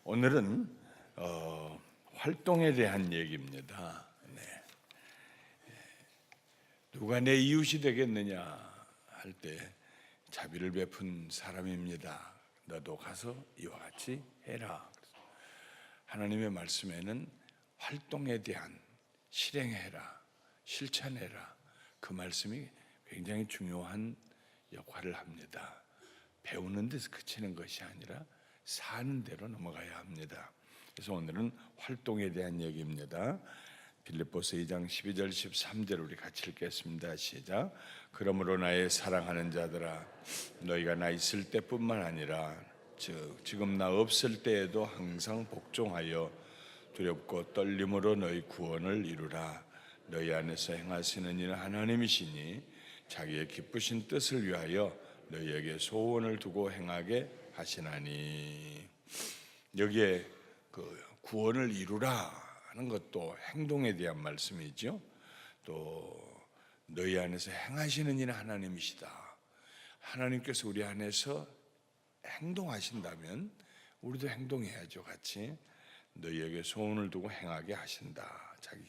오늘은 활동에 대한 얘기입니다. 누가 내 이웃이 되겠느냐 할 때 자비를 베푼 사람입니다. 너도 가서 이와 같이 해라. 하나님의 말씀에는 활동에 대한 실행해라, 실천해라, 그 말씀이 굉장히 중요한 역할을 합니다. 배우는 데서 그치는 것이 아니라 사는 대로 넘어가야 합니다. 그래서 오늘은 활동에 대한 얘기입니다. 빌립보서 2장 12절 13절 우리 같이 읽겠습니다. 시작. 그러므로 나의 사랑하는 자들아, 너희가 나 있을 때뿐만 아니라 지금 나 없을 때에도 항상 복종하여 두렵고 떨림으로 너희 구원을 이루라. 너희 안에서 행하시는 이는 하나님이시니 자기의 기쁘신 뜻을 위하여 너희에게 소원을 두고 행하게 하시나니. 여기에 그 구원을 이루라 하는 것도 행동에 대한 말씀이죠. 또 너희 안에서 행하시는 이는 하나님이시다. 하나님께서 우리 안에서 행동하신다면 우리도 행동해야죠. 같이 너희에게 소원을 두고 행하게 하신다. 자기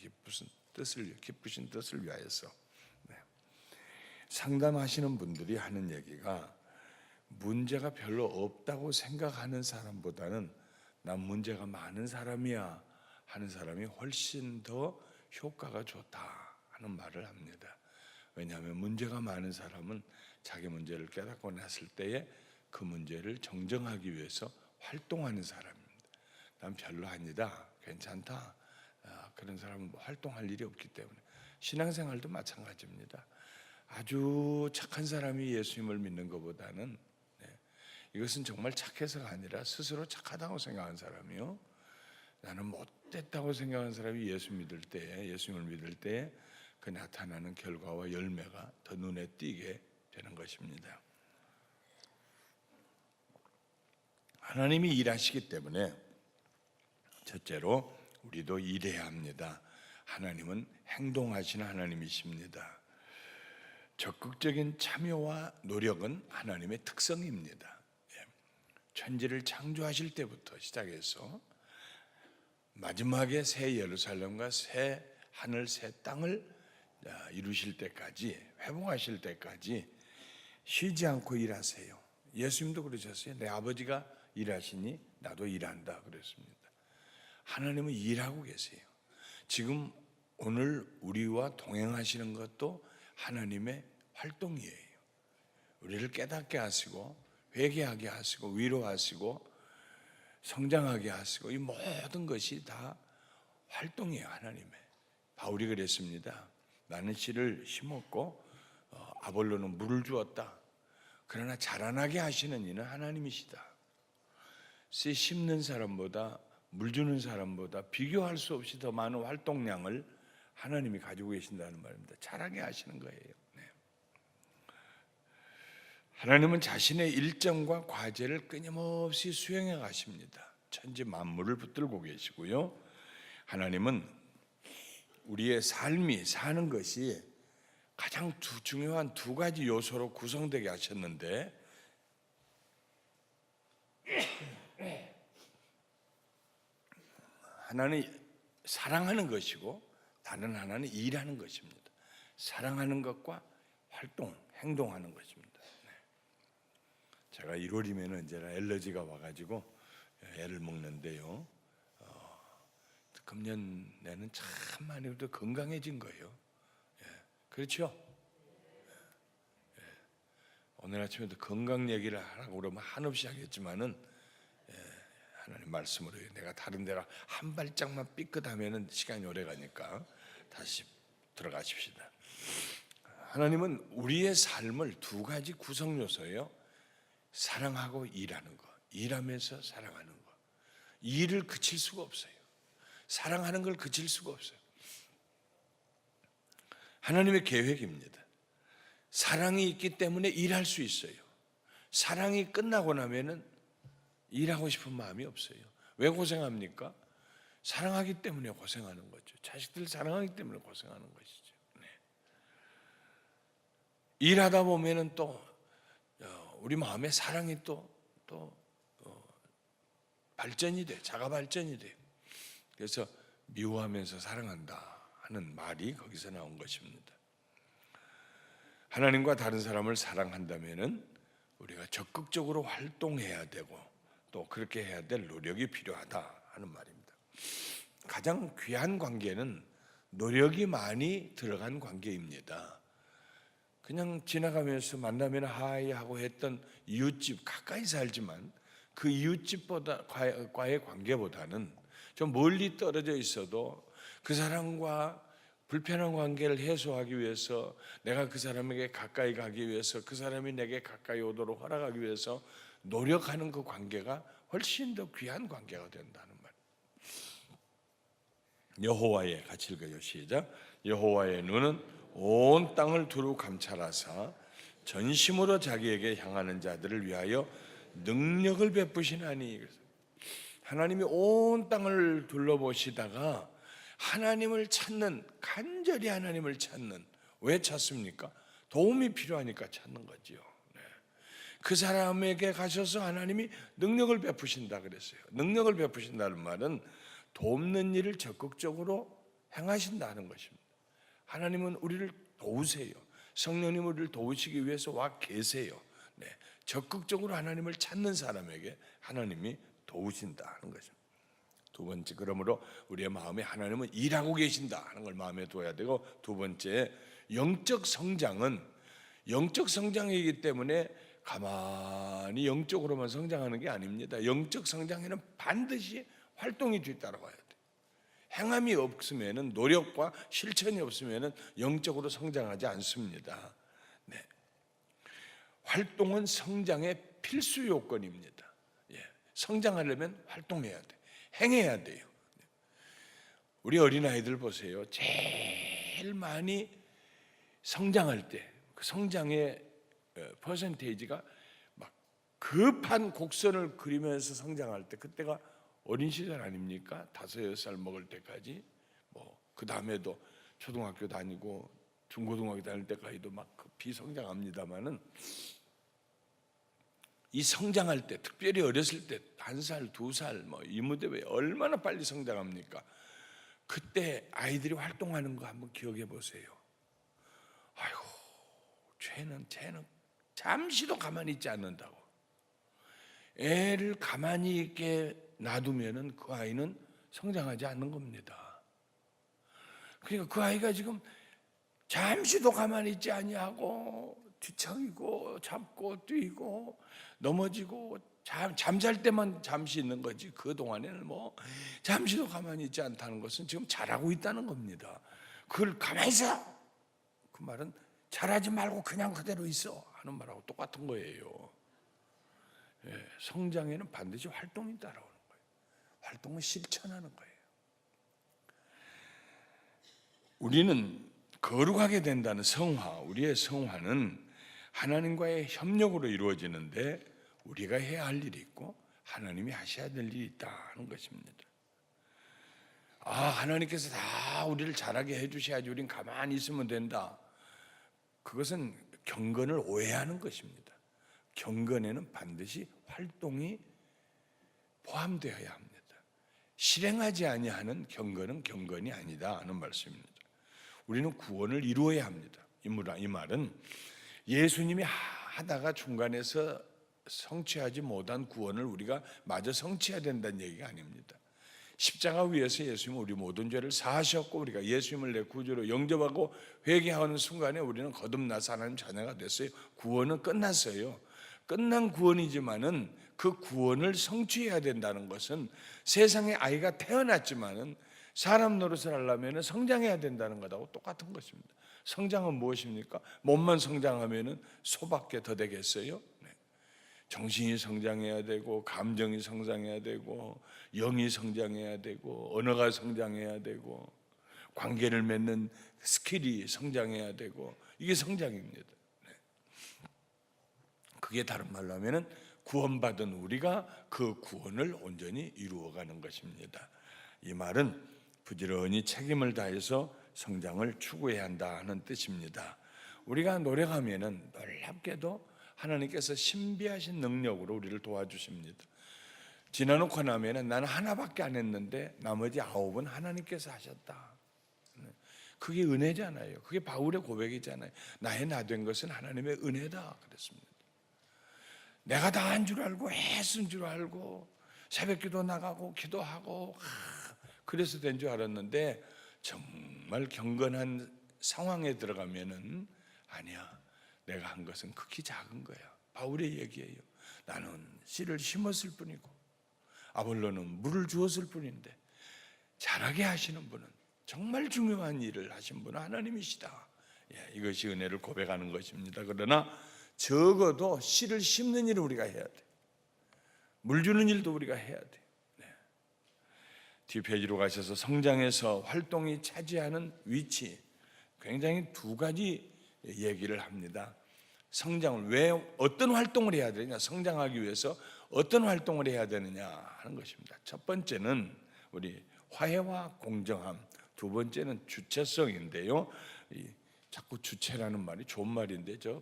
기쁘신 뜻을 위하여서. 상담하시는 분들이 하는 얘기가 문제가 별로 없다고 생각하는 사람보다는 난 문제가 많은 사람이야 하는 사람이 훨씬 더 효과가 좋다 하는 말을 합니다. 왜냐하면 문제가 많은 사람은 자기 문제를 깨닫고 났을 때에 그 문제를 정정하기 위해서 활동하는 사람입니다. 난 별로 아니다, 괜찮다, 그런 사람은 활동할 일이 없기 때문에. 신앙생활도 마찬가지입니다. 아주 착한 사람이 예수님을 믿는 것보다는 이것은 정말 착해서가 아니라 스스로 착하다고 생각하는 사람이요, 나는 못됐다고 생각하는 사람이 예수님을 믿을 때 그 나타나는 결과와 열매가 더 눈에 띄게 되는 것입니다. 하나님이 일하시기 때문에 첫째로 우리도 일해야 합니다. 하나님은 행동하시는 하나님이십니다. 적극적인 참여와 노력은 하나님의 특성입니다. 천지를 창조하실 때부터 시작해서 마지막에 새 예루살렘과 새 하늘 새 땅을 이루실 때까지, 회복하실 때까지 쉬지 않고 일하세요. 예수님도 그러셨어요. 내 아버지가 일하시니 나도 일한다 그랬습니다. 하나님은 일하고 계세요. 지금 오늘 우리와 동행하시는 것도 하나님의 활동이에요. 우리를 깨닫게 하시고 회개하게 하시고 위로하시고 성장하게 하시고, 이 모든 것이 다 활동이에요. 하나님의. 바울이 그랬습니다. 나는 씨를 심었고 아볼로는 물을 주었다. 그러나 자라나게 하시는 이는 하나님이시다. 씨 심는 사람보다 물 주는 사람보다 비교할 수 없이 더 많은 활동량을 하나님이 가지고 계신다는 말입니다. 자라게 하시는 거예요. 하나님은 자신의 일정과 과제를 끊임없이 수행해 가십니다. 천지 만물을 붙들고 계시고요. 하나님은 우리의 삶이 사는 것이 가장 중요한 두 가지 요소로 구성되게 하셨는데, 하나는 사랑하는 것이고 다른 하나는 일하는 것입니다. 사랑하는 것과 활동, 행동하는 것입니다. 제가 1월이면 이제 알러지가 와가지고 애를 먹는데요. 금년 내는 참 많이 건강해진 거예요. 그렇죠? 오늘 아침에도 건강 얘기를 하라고 그러면 한없이 하겠지만은 하나님 말씀으로 내가 다른 데라 한 발짝만 삐끗하면은 시간이 오래 가니까 다시 들어가십시다. 하나님은 우리의 삶을 두 가지 구성 요소예요. 사랑하고 일하는 거, 일하면서 사랑하는 거. 일을 그칠 수가 없어요. 사랑하는 걸 그칠 수가 없어요. 하나님의 계획입니다. 사랑이 있기 때문에 일할 수 있어요. 사랑이 끝나고 나면은 일하고 싶은 마음이 없어요. 왜 고생합니까? 사랑하기 때문에 고생하는 거죠. 자식들 사랑하기 때문에 고생하는 것이죠. 일하다 보면은 또 우리 마음에 사랑이 또 발전이 돼, 자가 발전이 돼. 그래서 미워하면서 사랑한다 하는 말이 거기서 나온 것입니다. 하나님과 다른 사람을 사랑한다면은 우리가 적극적으로 활동해야 되고 또 그렇게 해야 될 노력이 필요하다 하는 말입니다. 가장 귀한 관계는 노력이 많이 들어간 관계입니다. 그냥 지나가면서 만나면 하이 하고 했던 이웃집, 가까이 살지만 그 이웃집과의 관계보다는 좀 멀리 떨어져 있어도 그 사람과 불편한 관계를 해소하기 위해서, 내가 그 사람에게 가까이 가기 위해서, 그 사람이 내게 가까이 오도록 허락하기 위해서 노력하는 그 관계가 훨씬 더 귀한 관계가 된다는 말. 여호와의, 같이 읽어요. 시작. 여호와의 눈은 온 땅을 두루 감찰하사 전심으로 자기에게 향하는 자들을 위하여 능력을 베푸시나니. 하나님이 온 땅을 둘러보시다가 하나님을 찾는, 간절히 하나님을 찾는, 왜 찾습니까? 도움이 필요하니까 찾는 거지요. 네. 그 사람에게 가셔서 하나님이 능력을 베푸신다 그랬어요. 능력을 베푸신다는 말은 돕는 일을 적극적으로 행하신다는 것입니다. 하나님은 우리를 도우세요. 성령님 우리를 도우시기 위해서 와 계세요. 네. 적극적으로 하나님을 찾는 사람에게 하나님이 도우신다는 것입니다. 두 번째, 그러므로 우리의 마음에 하나님은 일하고 계신다 하는 걸 마음에 둬야 되고, 두 번째, 영적 성장은 영적 성장이기 때문에 가만히 영적으로만 성장하는 게 아닙니다. 영적 성장에는 반드시 활동이 뒤따라와야 돼요. 행함이 없으면은, 노력과 실천이 없으면은 영적으로 성장하지 않습니다. 네. 활동은 성장의 필수 요건입니다. 예. 성장하려면 활동해야 돼. 행해야 돼요. 우리 어린아이들 보세요. 제일 많이 성장할 때, 그 성장의 퍼센테이지가 막 급한 곡선을 그리면서 성장할 때, 그때가 어린 시절 아닙니까? 5, 6살 먹을 때까지, 그 다음에도 초등학교 다니고 중고등학교 다닐 때까지도 막 비성장합니다만은, 이 성장할 때, 특별히 어렸을 때 1살, 2살 이 무대에 얼마나 빨리 성장합니까? 그때 아이들이 활동하는 거 한번 기억해 보세요. 아이고, 쟤는 잠시도 가만히 있지 않는다고. 애를 가만히 있게 놔두면은 그 아이는 성장하지 않는 겁니다. 그러니까 그 아이가 지금 잠시도 가만히 있지 아니하고 뒤척이고 잡고 뛰고 넘어지고 잠잘 때만 잠시 있는 거지, 그 동안에는 잠시도 가만히 있지 않다는 것은 지금 잘하고 있다는 겁니다. 그걸 가만히 있어, 그 말은 잘하지 말고 그냥 그대로 있어 하는 말하고 똑같은 거예요. 예, 성장에는 반드시 활동이 따라오는 거예요. 활동은 실천하는 거예요. 우리는 거룩하게 된다는 성화, 우리의 성화는 하나님과의 협력으로 이루어지는데, 우리가 해야 할 일이 있고 하나님이 하셔야 될 일이 있다는 것입니다. 하나님께서 다 우리를 잘하게 해주셔야지 우린 가만히 있으면 된다. 그것은 경건을 오해하는 것입니다. 경건에는 반드시 활동이 포함되어야 합니다. 실행하지 아니하는 경건은 경건이 아니다 하는 말씀입니다. 우리는 구원을 이루어야 합니다. 이 말은 예수님이 하다가 중간에서 성취하지 못한 구원을 우리가 마저 성취해야 된다는 얘기가 아닙니다. 십자가 위에서 예수님은 우리 모든 죄를 사하셨고, 우리가 예수님을 내 구주로 영접하고 회개하는 순간에 우리는 거듭나서 하나님 자녀가 됐어요. 구원은 끝났어요. 끝난 구원이지만은 그 구원을 성취해야 된다는 것은, 세상에 아이가 태어났지만은 사람 노릇을 하려면 성장해야 된다는 것하고 똑같은 것입니다. 성장은 무엇입니까? 몸만 성장하면 소밖에 더 되겠어요? 네. 정신이 성장해야 되고, 감정이 성장해야 되고, 영이 성장해야 되고, 언어가 성장해야 되고, 관계를 맺는 스킬이 성장해야 되고, 이게 성장입니다. 네. 그게 다른 말로 하면 구원받은 우리가 그 구원을 온전히 이루어가는 것입니다. 이 말은 부지런히 책임을 다해서 성장을 추구해야 한다는 뜻입니다. 우리가 노력하면은 놀랍게도 하나님께서 신비하신 능력으로 우리를 도와주십니다. 지나놓고 나면은 나는 하나밖에 안 했는데 나머지 9은 하나님께서 하셨다. 그게 은혜잖아요. 그게 바울의 고백이잖아요. 나의 나 된 것은 하나님의 은혜다 그랬습니다. 내가 다 한 줄 알고 애쓴 줄 알고 새벽기도 나가고 기도하고 그래서 된 줄 알았는데 정말 경건한 상황에 들어가면은 아니야, 내가 한 것은 극히 작은 거야. 바울의 얘기예요. 나는 씨를 심었을 뿐이고 아볼로는 물을 주었을 뿐인데 자라게 하시는 분은, 정말 중요한 일을 하신 분은 하나님이시다. 이것이 은혜를 고백하는 것입니다. 그러나 적어도 씨를 심는 일을 우리가 해야 돼. 물 주는 일도 우리가 해야 돼. 뒷페이지로 가셔서 성장에서 활동이 차지하는 위치, 굉장히 두 가지 얘기를 합니다. 성장을 왜, 어떤 활동을 해야 되느냐, 성장하기 위해서 어떤 활동을 해야 되느냐 하는 것입니다. 첫 번째는 우리 화해와 공정함, 두 번째는 주체성인데요. 자꾸 주체라는 말이 좋은 말인데 저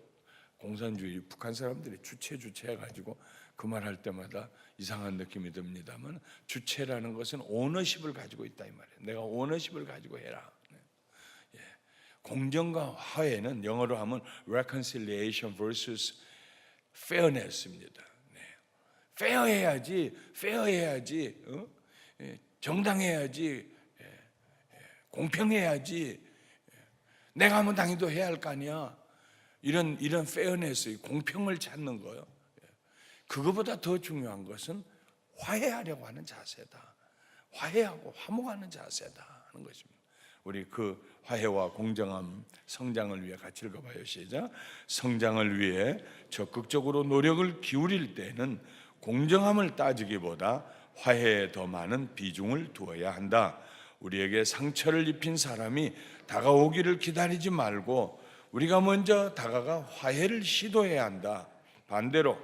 공산주의 북한 사람들이 주체 해가지고 그 말 할 때마다 이상한 느낌이 듭니다만, 주체라는 것은 오너십을 가지고 있다 이 말이에요. 내가 오너십을 가지고 해라. 공정과 화해는 영어로 하면 reconciliation versus fairness입니다. 페어해야지, 정당해야지, 공평해야지, 내가 하면 당연히 해야 할 거 아니야. 이런 페어네스, 공평을 찾는 거요. 그거보다 더 중요한 것은 화해하려고 하는 자세다. 화해하고 화목하는 자세다 하는 것입니다. 우리 그 화해와 공정함, 성장을 위해 같이 읽어봐요. 시작. 성장을 위해 적극적으로 노력을 기울일 때는 공정함을 따지기보다 화해에 더 많은 비중을 두어야 한다. 우리에게 상처를 입힌 사람이 다가오기를 기다리지 말고 우리가 먼저 다가가 화해를 시도해야 한다. 반대로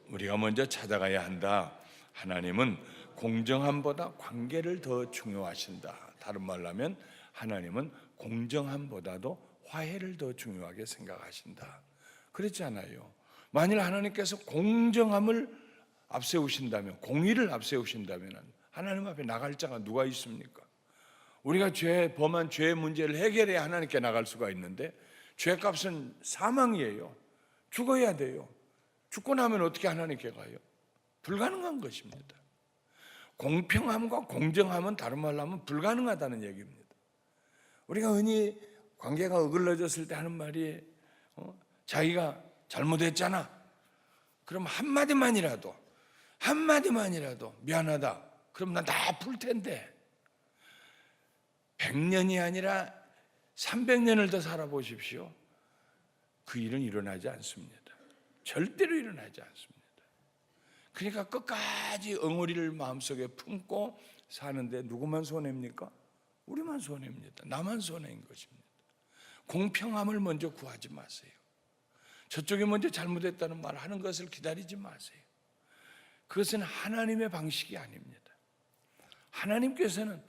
우리가 먼저 찾아가야 한다. 하나님은 공정함보다 관계를 더 중요하신다. 다른 말로 하면 하나님은 공정함보다도 화해를 더 중요하게 생각하신다. 그랬잖아요. 만일 하나님께서 공정함을 앞세우신다면, 공의를 앞세우신다면 하나님 앞에 나갈 자가 누가 있습니까? 우리가 범한 죄의 문제를 해결해야 하나님께 나갈 수가 있는데, 죄값은 사망이에요. 죽어야 돼요. 죽고 나면 어떻게 하나님께 가요? 불가능한 것입니다. 공평함과 공정함은 다른 말로 하면 불가능하다는 얘기입니다. 우리가 흔히 관계가 어글러졌을 때 하는 말이 자기가 잘못했잖아. 그럼 한마디만이라도 미안하다. 그럼 난 다 풀 텐데 100년이 아니라 300년을 더 살아보십시오. 그 일은 일어나지 않습니다. 절대로 일어나지 않습니다. 그러니까 끝까지 엉어리를 마음속에 품고 사는데 누구만 손해입니까? 우리만 손해입니다. 나만 손해인 것입니다. 공평함을 먼저 구하지 마세요. 저쪽이 먼저 잘못했다는 말 하는 것을 기다리지 마세요. 그것은 하나님의 방식이 아닙니다. 하나님께서는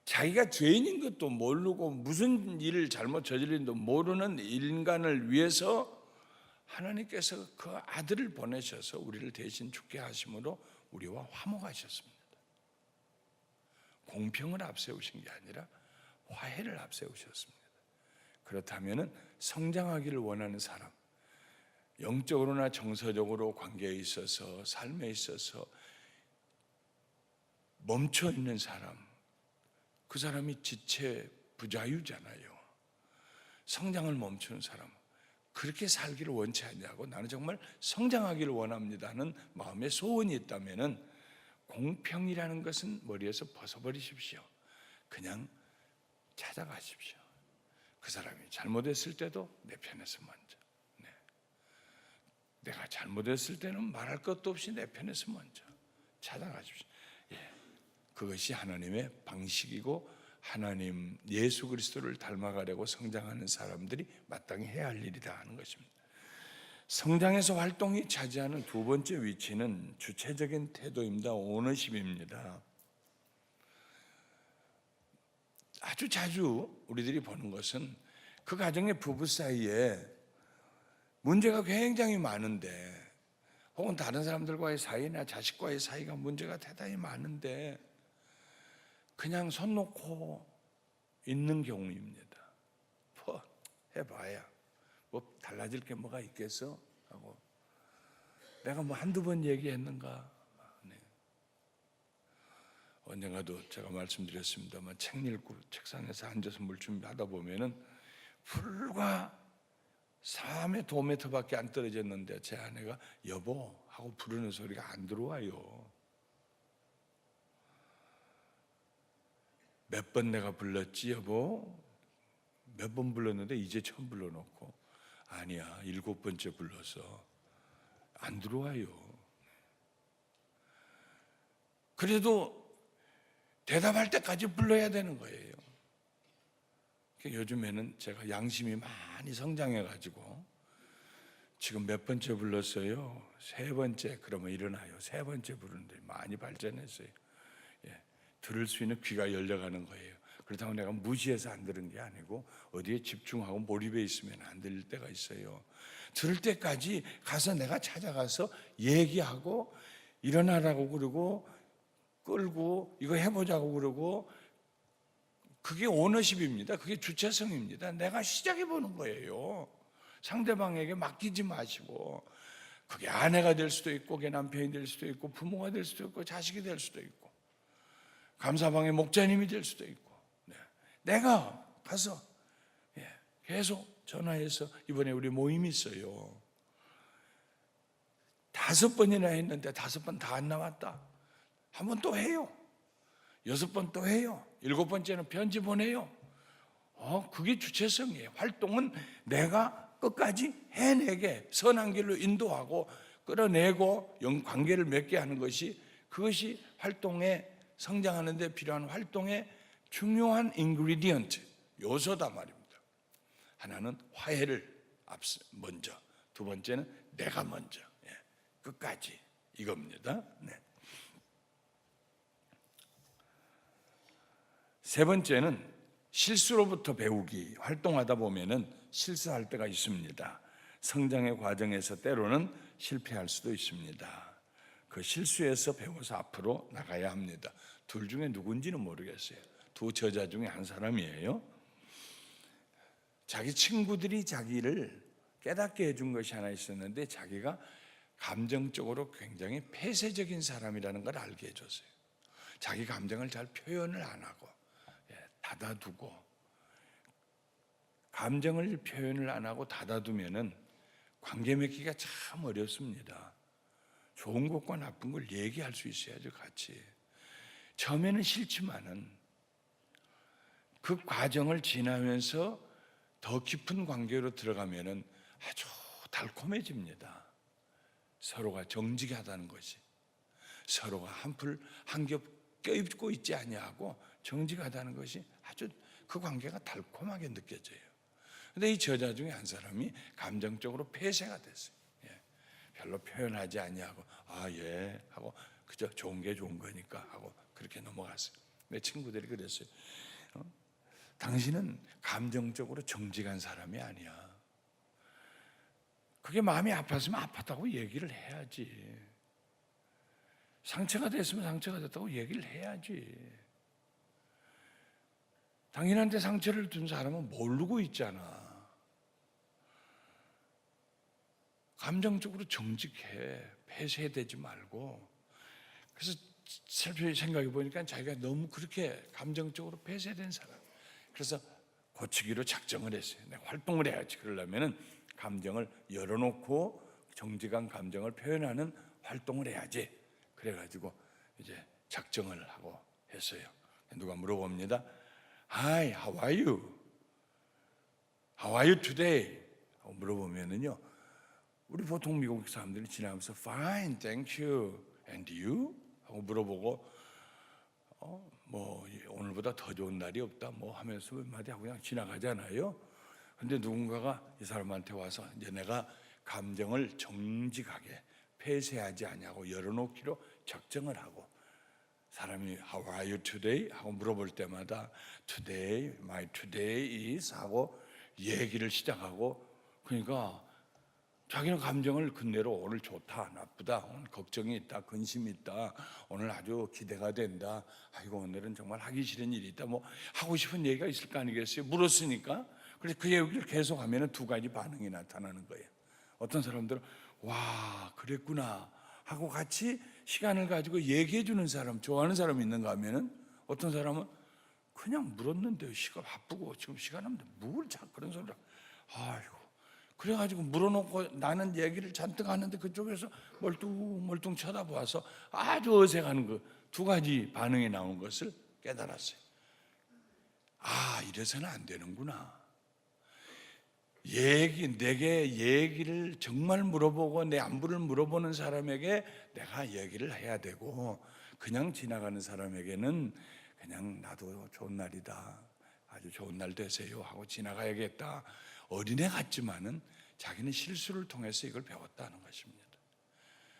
자기가 죄인인 것도 모르고 무슨 일을 잘못 저지른도 모르는 인간을 위해서 하나님께서 그 아들을 보내셔서 우리를 대신 죽게 하심으로 우리와 화목하셨습니다. 공평을 앞세우신 게 아니라 화해를 앞세우셨습니다. 그렇다면 성장하기를 원하는 사람, 영적으로나 정서적으로 관계에 있어서 삶에 있어서 멈춰 있는 사람, 그 사람이 지체 부자유잖아요. 성장을 멈추는 사람, 그렇게 살기를 원치 않냐고, 나는 정말 성장하기를 원합니다는 마음의 소원이 있다면 공평이라는 것은 머리에서 벗어버리십시오. 그냥 찾아가십시오. 그 사람이 잘못했을 때도 내 편에서 먼저, 내가 잘못했을 때는 말할 것도 없이 내 편에서 먼저 찾아가십시오. 그것이 하나님의 방식이고 하나님 예수 그리스도를 닮아가려고 성장하는 사람들이 마땅히 해야 할 일이다 하는 것입니다. 성장에서 활동이 차지하는 두 번째 위치는 주체적인 태도입니다. 오너십입니다. 아주 자주 우리들이 보는 것은 그 가정의 부부 사이에 문제가 굉장히 많은데 혹은 다른 사람들과의 사이나 자식과의 사이가 문제가 대단히 많은데 그냥 손 놓고 있는 경우입니다. 뭐 해봐야 뭐 달라질 게 뭐가 있겠어? 하고 내가 뭐 한두 번 얘기했는가? 네. 언젠가도 제가 말씀드렸습니다만 책 읽고 책상에서 앉아서 물 준비하다 보면은 불과 3m, 5m밖에 안 떨어졌는데 제 아내가 여보 하고 부르는 소리가 안 들어와요. 몇 번 내가 불렀지 여보? 몇 번 불렀는데 이제 처음 불러놓고 아니야 7번째 불러서 안 들어와요. 그래도 대답할 때까지 불러야 되는 거예요. 요즘에는 제가 양심이 많이 성장해가지고 지금 몇 번째 불렀어요? 3번째. 그러면 일어나요. 3번째 부르는데 많이 발전했어요. 예, 들을 수 있는 귀가 열려가는 거예요. 그렇다고 내가 무시해서 안 들은 게 아니고 어디에 집중하고 몰입해 있으면 안 들릴 때가 있어요. 들을 때까지 가서 내가 찾아가서 얘기하고 일어나라고 그러고 끌고 이거 해보자고 그러고 그게 오너십입니다. 그게 주체성입니다. 내가 시작해 보는 거예요. 상대방에게 맡기지 마시고 그게 아내가 될 수도 있고 그게 남편이 될 수도 있고 부모가 될 수도 있고 자식이 될 수도 있고 감사방의 목자님이 될 수도 있고 내가 가서 계속 전화해서 이번에 우리 모임이 있어요. 5번이나 했는데 5번 다 안 나왔다. 한 번 또 해요. 6번 또 해요. 7번째는 편지 보내요. 그게 주체성이에요. 활동은 내가 끝까지 해내게 선한 길로 인도하고 끌어내고 관계를 맺게 하는 것이 그것이 활동에 성장하는 데 필요한 활동의 중요한 인그리디언트, 요소다 말입니다. 하나는 화해를 먼저, 두 번째는 내가 먼저, 끝까지 이겁니다. 네. 세 번째는 실수로부터 배우기. 활동하다 보면은 실수할 때가 있습니다. 성장의 과정에서 때로는 실패할 수도 있습니다. 그 실수에서 배워서 앞으로 나가야 합니다. 둘 중에 누군지는 모르겠어요. 두 저자 중에 한 사람이에요. 자기 친구들이 자기를 깨닫게 해준 것이 하나 있었는데 자기가 감정적으로 굉장히 폐쇄적인 사람이라는 걸 알게 해줬어요. 자기 감정을 잘 표현을 안 하고 닫아두고, 감정을 표현을 안 하고 닫아두면은 관계 맺기가 참 어렵습니다. 좋은 것과 나쁜 걸 얘기할 수 있어야죠, 같이. 처음에는 싫지만은 그 과정을 지나면서 더 깊은 관계로 들어가면은 아주 달콤해집니다. 서로가 정직하다는 것이, 서로가 한 겹 껴입고 있지 아니하고 정직하다는 것이 아주 그 관계가 달콤하게 느껴져요. 그런데 이 저자 중에 한 사람이 감정적으로 폐쇄가 됐어요. 별로 표현하지 아니하고 예 하고 그저 좋은 게 좋은 거니까 하고 그렇게 넘어갔어요. 내 친구들이 그랬어요. 당신은 감정적으로 정직한 사람이 아니야. 그게 마음이 아팠으면 아팠다고 얘기를 해야지. 상처가 됐으면 상처가 됐다고 얘기를 해야지. 당신한테 상처를 준 사람은 모르고 있잖아. 감정적으로 정직해. 폐쇄되지 말고. 그래서 살펴 생각해 보니까 자기가 너무 그렇게 감정적으로 폐쇄된 사람. 그래서 고치기로 작정을 했어요. 내가 활동을 해야지. 그러려면 감정을 열어놓고 정직한 감정을 표현하는 활동을 해야지. 그래가지고 이제 작정을 하고 했어요. 누가 물어봅니다. Hi, how are you? How are you today? 하고 물어보면은요, 우리 보통 미국 사람들이 지나가면서 Fine, thank you. And you? 하고 물어보고 뭐 오늘보다 더 좋은 날이 없다 뭐 하면서 몇 마디 하고 그냥 지나가잖아요. 근데 누군가가 이 사람한테 와서 이제 내가 감정을 정직하게 폐쇄하지 아니하고 열어놓기로 작정을 하고, 사람이 How are you today? 하고 물어볼 때마다 Today, my today is 하고 얘기를 시작하고, 그러니까 자기는 감정을 그대로 오늘 좋다, 나쁘다, 오늘 걱정이 있다, 근심이 있다, 오늘 아주 기대가 된다, 아이고 오늘은 정말 하기 싫은 일이 있다, 뭐 하고 싶은 얘기가 있을 거 아니겠어요? 물었으니까. 그래서 그 얘기를 계속 하면 두 가지 반응이 나타나는 거예요. 어떤 사람들은 와 그랬구나 하고 같이 시간을 가지고 얘기해 주는 사람, 좋아하는 사람이 있는가 하면은 어떤 사람은 그냥 물었는데 시간 바쁘고 지금 시간 없는데 뭘 자꾸 그런 소리를 아이고 그래가지고 물어놓고 나는 얘기를 잔뜩 하는데 그쪽에서 멀뚱멀뚱 쳐다보아서 아주 어색한 그 두 가지 반응이 나온 것을 깨달았어요. 아 이래서는 안 되는구나. 내게 얘기를 정말 물어보고 내 안부를 물어보는 사람에게 내가 얘기를 해야 되고, 그냥 지나가는 사람에게는 그냥 나도 좋은 날이다, 아주 좋은 날 되세요 하고 지나가야겠다. 어린애 같지만은 자기는 실수를 통해서 이걸 배웠다는 것입니다.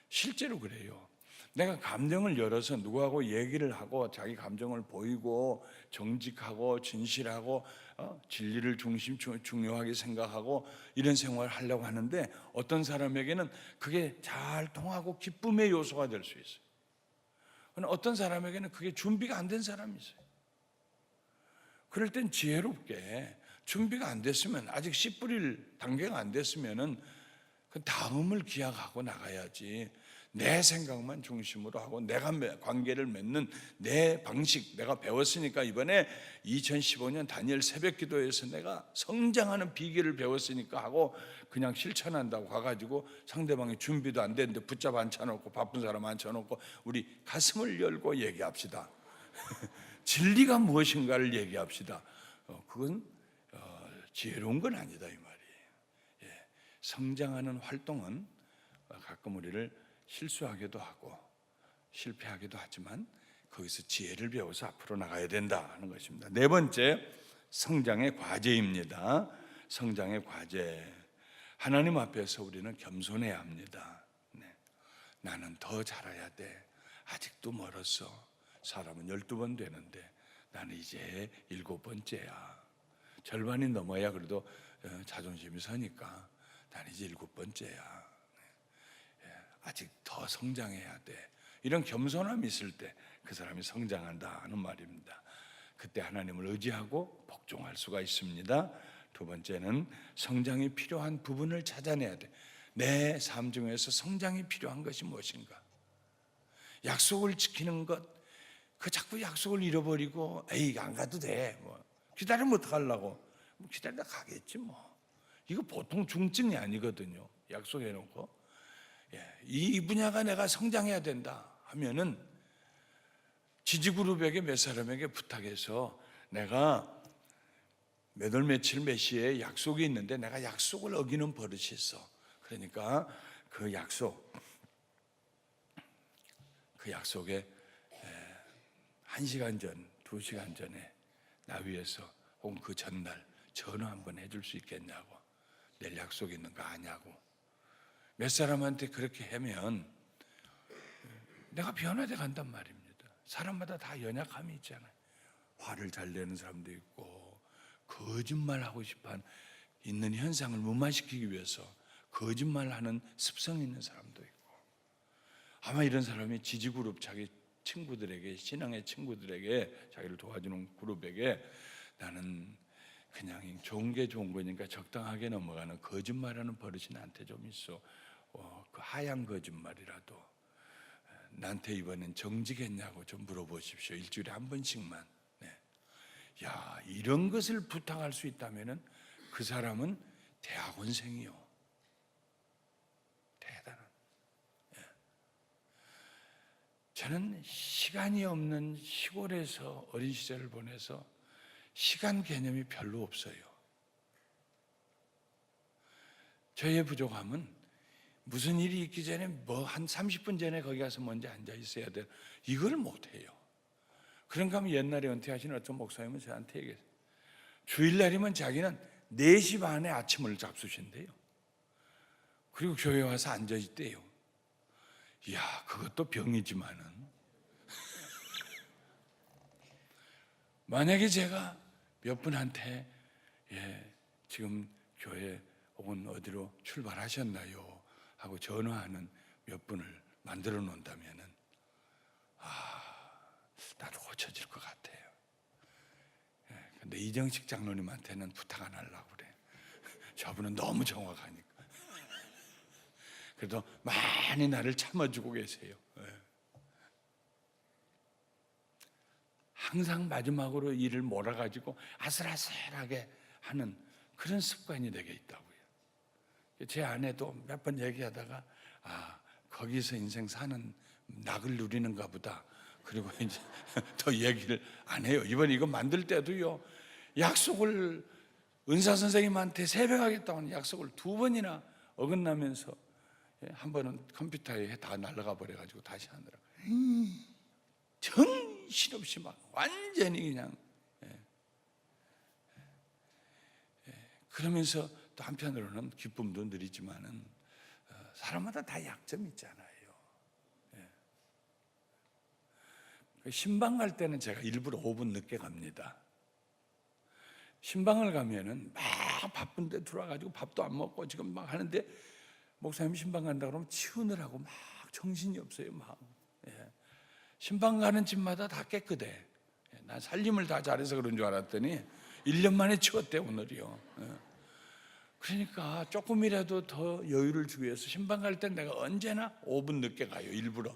실제로 그래요. 내가 감정을 열어서 누구하고 얘기를 하고 자기 감정을 보이고 정직하고 진실하고 진리를 중요하게 생각하고 이런 생활을 하려고 하는데 어떤 사람에게는 그게 잘 통하고 기쁨의 요소가 될 수 있어요. 어떤 사람에게는 그게 준비가 안 된 사람이 있어요. 그럴 땐 지혜롭게 준비가 안 됐으면, 아직 씨 뿌릴 단계가 안 됐으면은 그 다음을 기약하고 나가야지. 내 생각만 중심으로 하고 내가 관계를 맺는 내 방식, 내가 배웠으니까 이번에 2015년 다니엘 새벽기도에서 내가 성장하는 비결을 배웠으니까 하고 그냥 실천한다고 가가지고 상대방이 준비도 안 됐는데 붙잡아 앉혀놓고 바쁜 사람 앉혀놓고 우리 가슴을 열고 얘기합시다. 진리가 무엇인가를 얘기합시다. 그건 지혜로운 건 아니다 이 말이에요. 성장하는 활동은 가끔 우리를 실수하기도 하고 실패하기도 하지만 거기서 지혜를 배워서 앞으로 나가야 된다 하는 것입니다. 네 번째, 성장의 과제입니다. 성장의 과제. 하나님 앞에서 우리는 겸손해야 합니다. 나는 더 자라야 돼. 아직도 멀었어. 사람은 12번 되는데 나는 이제 7번째야. 절반이 넘어야 그래도 자존심이 서니까 나는 이제 7번째야. 아직 더 성장해야 돼. 이런 겸손함이 있을 때 그 사람이 성장한다 하는 말입니다. 그때 하나님을 의지하고 복종할 수가 있습니다. 두 번째는 성장이 필요한 부분을 찾아내야 돼. 내 삶 중에서 성장이 필요한 것이 무엇인가? 약속을 지키는 것, 그 자꾸 약속을 잃어버리고 에이 안 가도 돼. 뭐 기다리면 어떡하려고? 기다리다 가겠지 뭐. 이거 보통 중증이 아니거든요. 약속해놓고 이 분야가 내가 성장해야 된다 하면은 지지그룹에게 몇 사람에게 부탁해서 내가 몇 월 며칠 몇 시에 약속이 있는데 내가 약속을 어기는 버릇이 있어. 그러니까 그 약속에 1시간 전, 2시간 전에 나 위해서 혹은 그 전날 전화 한번 해줄 수 있겠냐고, 내일 약속 있는 거 아냐고 몇 사람한테 그렇게 하면 내가 변화돼 간단 말입니다. 사람마다 다 연약함이 있잖아요. 화를 잘 내는 사람도 있고 거짓말하고 싶어 있는 현상을 무마시키기 위해서 거짓말하는 습성이 있는 사람도 있고, 아마 이런 사람이 지지그룹 자기 친구들에게, 신앙의 친구들에게, 자기를 도와주는 그룹에게 나는 그냥 좋은 게 좋은 거니까 적당하게 넘어가는 거짓말하는 버릇이 나한테 좀 있어. 그 하얀 거짓말이라도 나한테 이번엔 정직했냐고 좀 물어보십시오. 일주일에 한 번씩만. 야, 이런 것을 부탁할 수 있다면은 그 사람은 대학원생이요. 대단한. 저는 시간이 없는 시골에서 어린 시절을 보내서 시간 개념이 별로 없어요. 저의 부족함은 무슨 일이 있기 전에 뭐 한 30분 전에 거기 가서 먼저 앉아 있어야 돼. 이걸 못 해요. 그런가 하면 옛날에 은퇴하신 어떤 목사님은 저한테 얘기했어요. 주일날이면 자기는 4시 반에 아침을 잡수신대요. 그리고 교회 와서 앉아 있대요. 이야, 그것도 병이지만은 만약에 제가 몇 분한테 지금 교회 혹은 어디로 출발하셨나요? 하고 전화하는 몇 분을 만들어 놓는다면은 나도 고쳐질 것 같아요. 근데 이정식 장로님한테는 부탁 안 하려고 그래. 저분은 너무 정확하니까. 그래도 많이 나를 참아주고 계세요. 항상 마지막으로 일을 몰아가지고 아슬아슬하게 하는 그런 습관이 내게 있다고요. 제 아내도 몇 번 얘기하다가 거기서 인생 사는 낙을 누리는가 보다. 그리고 이제 더 얘기를 안 해요. 이번 이거 만들 때도요, 약속을 은사 선생님한테 새벽하겠다는 약속을 2번이나 어긋나면서 한 번은 컴퓨터에 다 날아가 버려가지고 다시 하느라 정신없이 막 완전히 그냥 그러면서 또 한편으로는 기쁨도 누리지만은 사람마다 다 약점이 있잖아요. 신방 갈 때는 제가 일부러 5분 늦게 갑니다. 신방을 가면은 막 바쁜데 들어와가지고 밥도 안 먹고 지금 막 하는데 목사님 신방 간다 그러면 치우느라고 막 정신이 없어요. 막 신방 가는 집마다 다 깨끗해. 난 살림을 다 잘해서 그런 줄 알았더니 1년 만에 치웠대 오늘이요. 그러니까 조금이라도 더 여유를 주기 위해서 신방 갈 땐 내가 언제나 5분 늦게 가요. 일부러.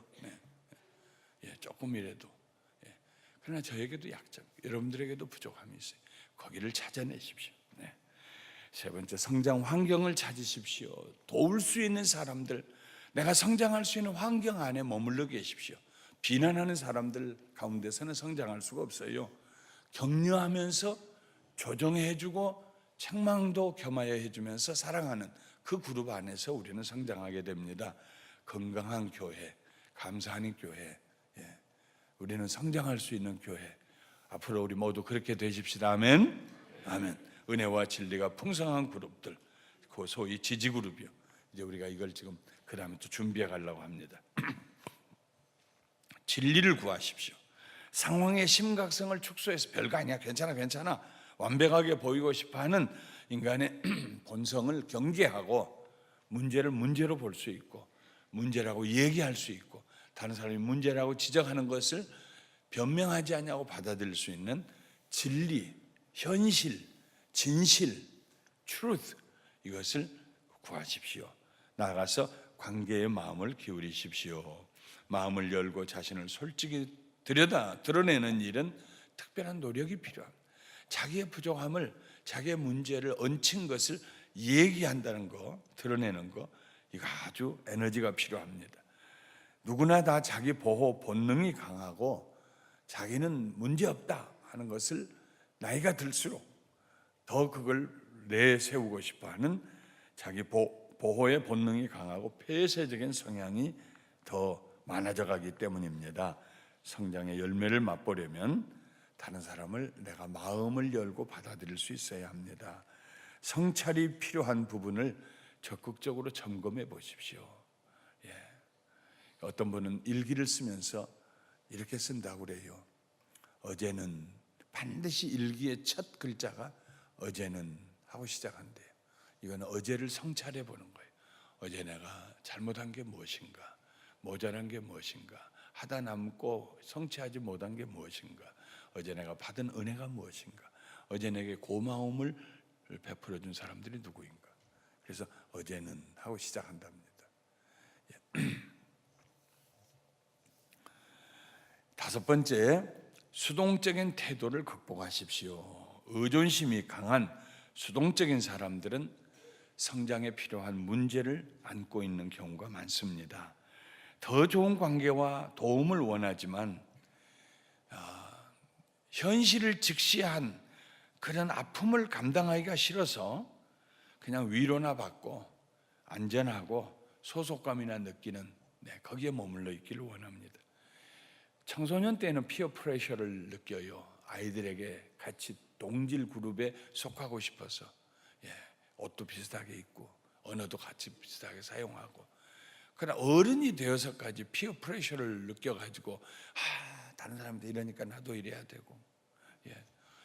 조금이라도. 그러나 저에게도 약점, 여러분들에게도 부족함이 있어요. 거기를 찾아내십시오. 세 번째, 성장 환경을 찾으십시오. 도울 수 있는 사람들, 내가 성장할 수 있는 환경 안에 머물러 계십시오. 비난하는 사람들 가운데서는 성장할 수가 없어요. 격려하면서 조정해주고 책망도 겸하여 해주면서 사랑하는 그 그룹 안에서 우리는 성장하게 됩니다. 건강한 교회, 감사하는 교회, 우리는 성장할 수 있는 교회, 앞으로 우리 모두 그렇게 되십시다. 아멘. 아멘. 은혜와 진리가 풍성한 그룹들, 그 소위 지지 그룹이요. 이제 우리가 이걸 지금 그 다음에 또 준비해 가려고 합니다. 진리를 구하십시오. 상황의 심각성을 축소해서 별거 아니야, 괜찮아 완벽하게 보이고 싶어하는 인간의 본성을 경계하고 문제를 문제로 볼 수 있고 문제라고 얘기할 수 있고 다른 사람이 문제라고 지적하는 것을 변명하지 않냐고 받아들일 수 있는 진리, 현실, 진실, truth, 이것을 구하십시오. 나아가서 관계의 마음을 기울이십시오. 마음을 열고 자신을 솔직히 드러내는 일은 특별한 노력이 필요합니다. 자기의 부족함을, 자기의 문제를 얹힌 것을 얘기한다는 거, 드러내는 거, 이거 아주 에너지가 필요합니다. 누구나 다 자기 보호 본능이 강하고 자기는 문제없다 하는 것을 나이가 들수록 더 그걸 내세우고 싶어하는 자기 보호의 본능이 강하고 폐쇄적인 성향이 더 많아져 가기 때문입니다. 성장의 열매를 맛보려면 다른 사람을 내가 마음을 열고 받아들일 수 있어야 합니다. 성찰이 필요한 부분을 적극적으로 점검해 보십시오. 어떤 분은 일기를 쓰면서 이렇게 쓴다고 그래요. 어제는, 반드시 일기의 첫 글자가 어제는 하고 시작한대요. 이거는 어제를 성찰해 보는 거예요. 어제 내가 잘못한 게 무엇인가, 모자란 게 무엇인가, 하다 남고 성취하지 못한 게 무엇인가, 어제 내가 받은 은혜가 무엇인가, 어제 내게 고마움을 베풀어 준 사람들이 누구인가. 그래서 어제는 하고 시작한답니다. 다섯 번째, 수동적인 태도를 극복하십시오. 의존심이 강한 수동적인 사람들은 성장에 필요한 문제를 안고 있는 경우가 많습니다. 더 좋은 관계와 도움을 원하지만 현실을 직시한 그런 아픔을 감당하기가 싫어서 그냥 위로나 받고 안전하고 소속감이나 느끼는 거기에 머물러 있기를 원합니다. 청소년 때는 피어 프레셔를 느껴요. 아이들에게 같이 동질 그룹에 속하고 싶어서 옷도 비슷하게 입고 언어도 같이 비슷하게 사용하고. 그러나 어른이 되어서까지 피어 프레셔를 느껴가지고 다른 사람들 이러니까 나도 이래야 되고,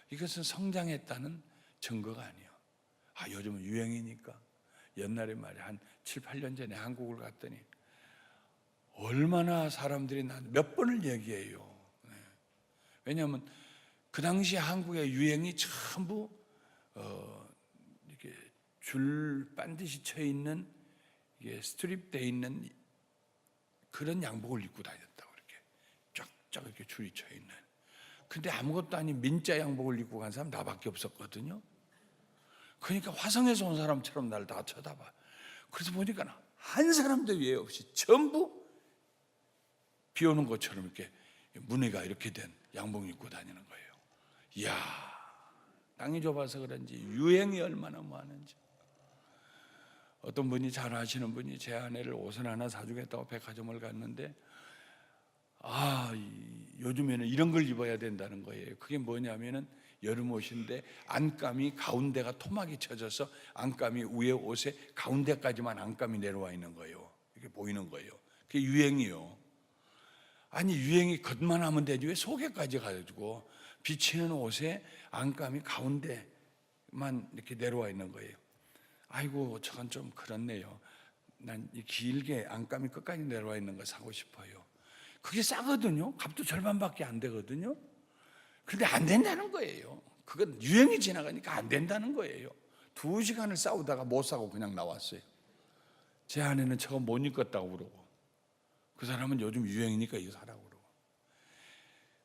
이것은 성장했다는 증거가 아니에요. 요즘은 유행이니까 옛날에 말이야 한 7, 8년 전에 한국을 갔더니 얼마나 사람들이 난 몇 번을 얘기해요. 왜냐하면 그 당시 한국의 유행이 전부 이렇게 줄 반드시 쳐 있는 이게 스트립 돼 있는 그런 양복을 입고 다녔다고 이렇게 쫙쫙 이렇게 줄이 쳐 있는. 근데 아무것도 아닌 민자 양복을 입고 간 사람 나밖에 없었거든요. 그러니까 화성에서 온 사람처럼 날 다 쳐다봐. 그래서 보니까 한 사람도 예외 없이 전부 비 오는 것처럼 이렇게 무늬가 이렇게 된 양복 입고 다니는 거예요. 이야, 땅이 좁아서 그런지 유행이 얼마나 많은지. 어떤 분이 잘 아시는 분이 제 아내를 옷을 하나 사주겠다고 백화점을 갔는데 요즘에는 이런 걸 입어야 된다는 거예요. 그게 뭐냐면은 여름 옷인데 안감이 가운데가 토막이 쳐져서 안감이 위에 옷에 가운데까지만 안감이 내려와 있는 거예요. 이렇게 보이는 거예요. 그게 유행이요. 아니 유행이 겉만 하면 되지 왜 속에까지 가지고 비치는 옷에 안감이 가운데만 이렇게 내려와 있는 거예요. 아이고 저건 좀 그렇네요. 난 길게 안감이 끝까지 내려와 있는 거 사고 싶어요. 그게 싸거든요. 값도 절반밖에 안 되거든요. 근데 안 된다는 거예요. 그건 유행이 지나가니까 안 된다는 거예요. 2시간을 싸우다가 못 사고 그냥 나왔어요. 제 아내는 저거 못 입겠다고 그러고 그 사람은 요즘 유행이니까 이거 사라고 그러고.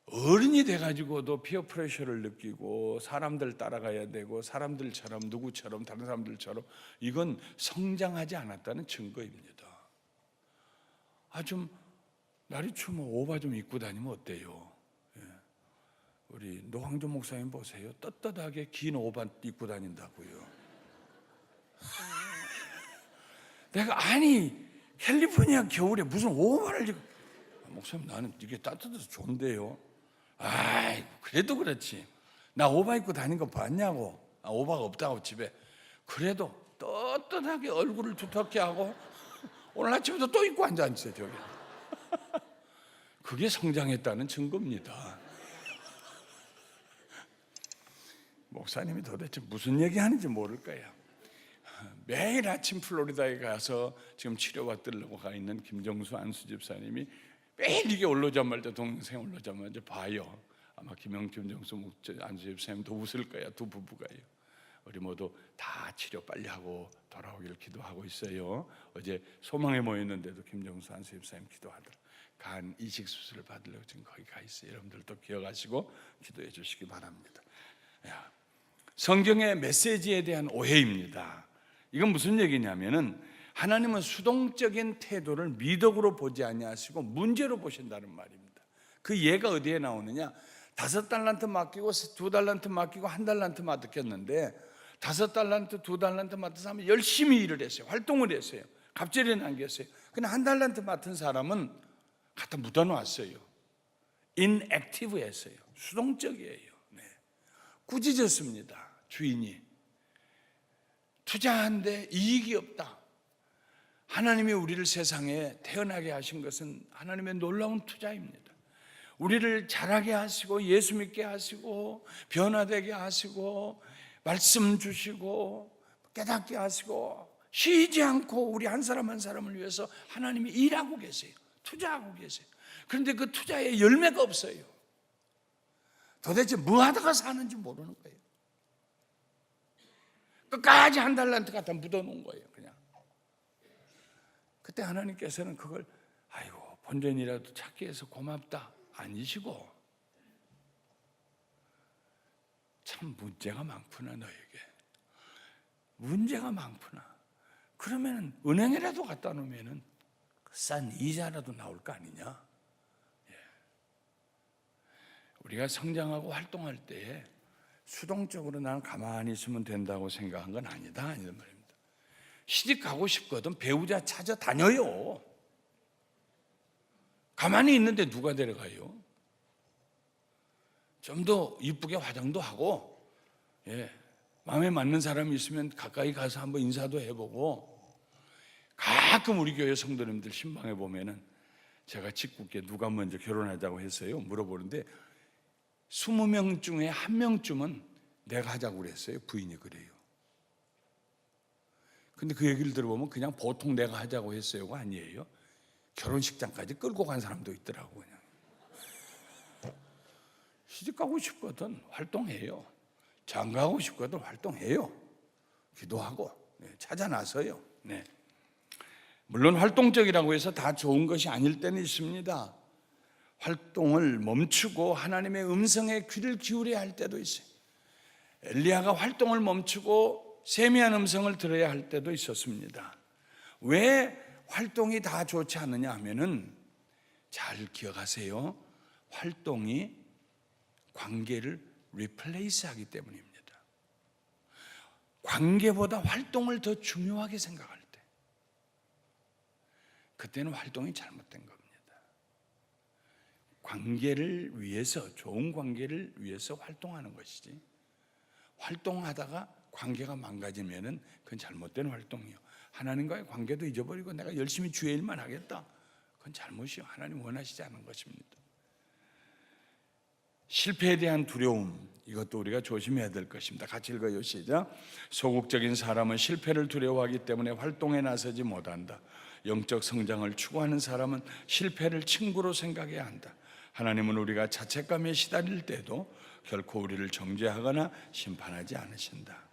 어른이 돼가지고도 피어 프레셔를 느끼고 사람들 따라가야 되고 사람들처럼 누구처럼 다른 사람들처럼 이건 성장하지 않았다는 증거입니다. 좀 날이 추우면 오바 좀 입고 다니면 어때요? 우리 노황조 목사님 보세요. 떳떳하게 긴 오바 입고 다닌다고요. 내가 캘리포니아 겨울에 무슨 오바를 입고. 목사님 나는 이게 따뜻해서 좋은데요. 그래도 그렇지. 나 오바 입고 다닌 거 봤냐고. 오바가 없다고 집에. 그래도 떳떳하게 얼굴을 두텁게 하고 오늘 아침에도 또 입고 앉아있어요 저기. 그게 성장했다는 증거입니다. 목사님이 도대체 무슨 얘기하는지 모를 거예요. 매일 아침 플로리다에 가서 지금 치료받으려고 가 있는 김정수 안수 집사님이 매일 이게 올라오자마자 동영상 올라오자마자 봐요. 아마 김정수 안수 집사님도 웃을 거야. 두 부부가요. 우리 모두 다 치료 빨리 하고 돌아오기를 기도하고 있어요. 어제 소망에 모였는데도 김정수 안수 집사님 기도하더라. 간 이식 수술을 받으려고 지금 거기 가 있어요. 여러분들도 기억하시고 기도해 주시기 바랍니다. 성경의 메시지에 대한 오해입니다. 이건 무슨 얘기냐면은 하나님은 수동적인 태도를 미덕으로 보지 아니하시고 문제로 보신다는 말입니다. 그 예가 어디에 나오느냐? 5달란트 맡기고 2달란트 맡기고 1달란트 맡겼는데 5달란트 2달란트 맡은 사람은 열심히 일을 했어요. 활동을 했어요. 갑절에 남겼어요. 근데 1달란트 맡은 사람은 갖다 묻어놨어요. 인액티브했어요. 수동적이에요. 꾸짖었습니다. 주인이 투자한데 이익이 없다. 하나님이 우리를 세상에 태어나게 하신 것은 하나님의 놀라운 투자입니다. 우리를 자라게 하시고 예수 믿게 하시고 변화되게 하시고 말씀 주시고 깨닫게 하시고 쉬지 않고 우리 한 사람 한 사람을 위해서 하나님이 일하고 계세요. 투자하고 계세요. 그런데 그 투자에 열매가 없어요. 도대체 뭐 하다가 사는지 모르는 거예요. 끝까지 1달란트 갖다 묻어놓은 거예요. 그냥. 그때 하나님께서는 그걸 본전이라도 찾기 위해서 고맙다 아니시고 참 문제가 많구나 너에게. 문제가 많구나. 그러면 은행에라도 갖다 놓으면 싼 이자라도 나올 거 아니냐. 우리가 성장하고 활동할 때에 수동적으로 나는 가만히 있으면 된다고 생각한 건 아니다 이런 말입니다. 시집 가고 싶거든 배우자 찾아다녀요. 가만히 있는데 누가 데려가요? 좀 더 이쁘게 화장도 하고 마음에 맞는 사람이 있으면 가까이 가서 한번 인사도 해보고. 가끔 우리 교회 성도님들 신방에 보면은 제가 직구께 누가 먼저 결혼하자고 했어요 물어보는데 20명 중에 1명쯤은 내가 하자고 그랬어요. 부인이 그래요. 근데 그 얘기를 들어보면 그냥 보통 내가 하자고 했어요가 아니에요. 결혼식장까지 끌고 간 사람도 있더라고. 그냥 시집 가고 싶거든 활동해요. 장가가고 싶거든 활동해요. 기도하고 찾아 나서요. 네. 물론 활동적이라고 해서 다 좋은 것이 아닐 때는 있습니다. 활동을 멈추고 하나님의 음성에 귀를 기울여야 할 때도 있어요. 엘리야가 활동을 멈추고 세미한 음성을 들어야 할 때도 있었습니다. 왜 활동이 다 좋지 않느냐 하면은 잘 기억하세요. 활동이 관계를 리플레이스 하기 때문입니다. 관계보다 활동을 더 중요하게 생각할 때, 그때는 활동이 잘못된 겁니다. 관계를 위해서, 좋은 관계를 위해서 활동하는 것이지, 활동하다가 관계가 망가지면은 그건 잘못된 활동이요. 하나님과의 관계도 잊어버리고 내가 열심히 주의 일만 하겠다, 그건 잘못이요. 하나님 원하시지 않은 것입니다. 실패에 대한 두려움, 이것도 우리가 조심해야 될 것입니다. 같이 읽어요. 시작. 소극적인 사람은 실패를 두려워하기 때문에 활동에 나서지 못한다. 영적 성장을 추구하는 사람은 실패를 친구로 생각해야 한다. 하나님은 우리가 자책감에 시달릴 때도 결코 우리를 정죄하거나 심판하지 않으신다.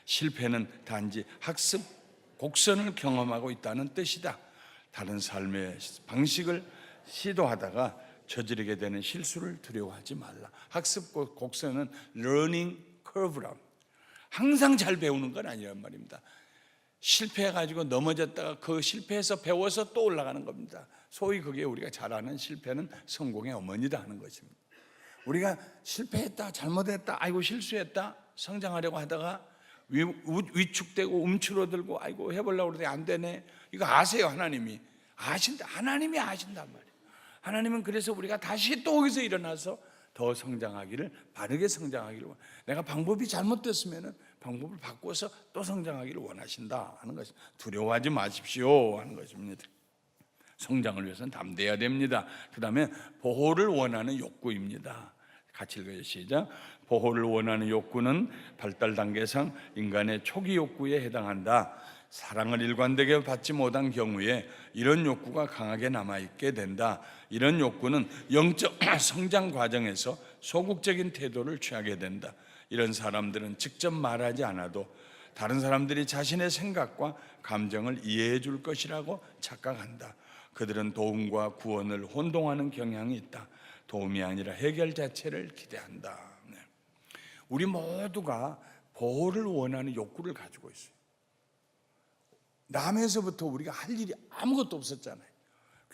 실패는 단지 학습 곡선을 경험하고 있다는 뜻이다. 다른 삶의 방식을 시도하다가 저지르게 되는 실수를 두려워하지 말라. 학습 곡선은 learning curve라. 항상 잘 배우는 건 아니란 말입니다. 실패해가지고 넘어졌다가 그 실패해서 배워서 또 올라가는 겁니다. 소위 그게 우리가 잘 아는 실패는 성공의 어머니다 하는 것입니다. 우리가 실패했다, 잘못했다, 아이고 실수했다, 성장하려고 하다가 위축되고 움츠러들고 아이고 해보려고 그러는데 안 되네. 이거 아세요? 하나님이 아신다. 하나님이 아신단 말이에요. 하나님은 그래서 우리가 다시 또 거기서 일어나서 더 성장하기를, 바르게 성장하기를, 내가 방법이 잘못됐으면 방법을 바꿔서 또 성장하기를 원하신다 하는 것입니다. 두려워하지 마십시오 하는 것입니다. 성장을 위해서는 담대해야 됩니다. 그 다음에 보호를 원하는 욕구입니다. 같이 읽어요. 시작. 보호를 원하는 욕구는 발달 단계상 인간의 초기 욕구에 해당한다. 사랑을 일관되게 받지 못한 경우에 이런 욕구가 강하게 남아있게 된다. 이런 욕구는 영적 성장 과정에서 소극적인 태도를 취하게 된다. 이런 사람들은 직접 말하지 않아도 다른 사람들이 자신의 생각과 감정을 이해해 줄 것이라고 착각한다. 그들은 도움과 구원을 혼동하는 경향이 있다. 도움이 아니라 해결 자체를 기대한다. 우리 모두가 보호를 원하는 욕구를 가지고 있어요. 남에서부터 우리가 할 일이 아무것도 없었잖아요.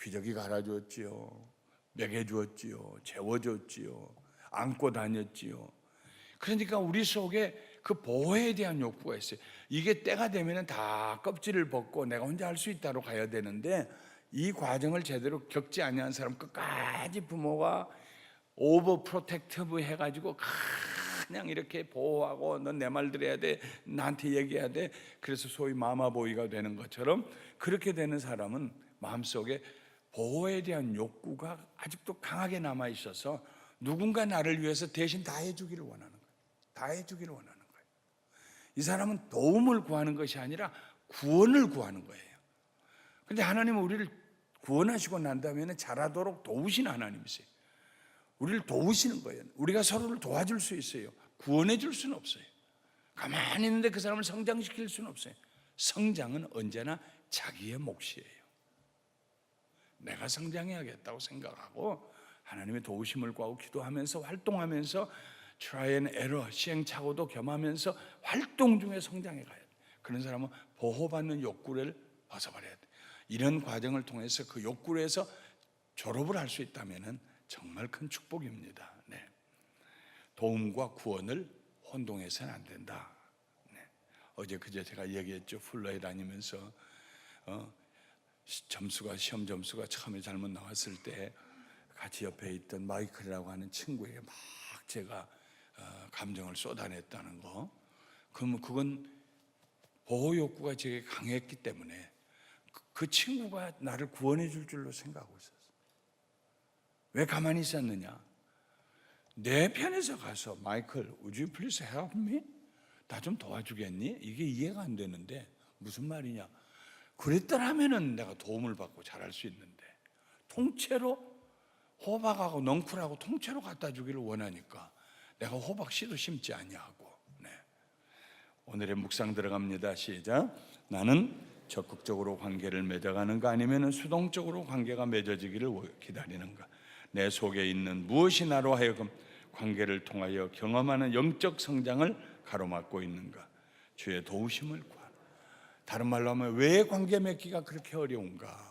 귀저귀 갈아주었지요, 먹여주었지요, 재워줬지요, 안고 다녔지요. 그러니까 우리 속에 그 보호에 대한 욕구가 있어요. 이게 때가 되면 다 껍질을 벗고 내가 혼자 할 수 있다로 가야 되는데, 이 과정을 제대로 겪지 아니한 사람 끝까지 부모가 오버 프로텍티브 해가지고 그냥 이렇게 보호하고 넌 내 말 들어야 돼, 나한테 얘기해야 돼, 그래서 소위 마마보이가 되는 것처럼 그렇게 되는 사람은 마음속에 보호에 대한 욕구가 아직도 강하게 남아있어서 누군가 나를 위해서 대신 다 해주기를 원하는 거예요. 다 해주기를 원하는 거예요. 이 사람은 도움을 구하는 것이 아니라 구원을 구하는 거예요. 그런데 하나님은 우리를 구원하시고 난 다음에는 잘하도록 도우시는 하나님이세요. 우리를 도우시는 거예요. 우리가 서로를 도와줄 수 있어요. 구원해 줄 수는 없어요. 가만히 있는데 그 사람을 성장시킬 수는 없어요. 성장은 언제나 자기의 몫이에요. 내가 성장해야겠다고 생각하고 하나님의 도우심을 구하고 기도하면서 활동하면서 트라이 앤 에러, 시행착오도 겸하면서 활동 중에 성장해 가야 돼요. 그런 사람은 보호받는 욕구를 벗어버려야 돼요. 이런 과정을 통해서 그 욕구에서 졸업을 할 수 있다면 정말 큰 축복입니다. 네. 도움과 구원을 혼동해서는 안 된다. 네. 어제 그제 제가 얘기했죠. 플러에 다니면서 시험 점수가 처음에 잘못 나왔을 때 같이 옆에 있던 마이클이라고 하는 친구에게 막 제가 감정을 쏟아냈다는 거. 그러면 그건 보호 욕구가 제게 강했기 때문에 그 친구가 나를 구원해 줄 줄로 생각하고 있었어요. 왜 가만히 있었느냐? 내 편에서 가서 마이클, would you please help me? 나 좀 도와주겠니? 이게 이해가 안 되는데 무슨 말이냐? 그랬더라면은 내가 도움을 받고 잘할 수 있는데 통째로 호박하고 넝쿨하고 통째로 갖다 주기를 원하니까 내가 호박 씨도 심지 아니하고. 네. 오늘의 묵상 들어갑니다. 시작. 나는 적극적으로 관계를 맺어가는가 아니면 수동적으로 관계가 맺어지기를 기다리는가? 내 속에 있는 무엇이 나로 하여금 관계를 통하여 경험하는 영적 성장을 가로막고 있는가? 주의 도우심을 구하라. 다른 말로 하면 왜 관계 맺기가 그렇게 어려운가?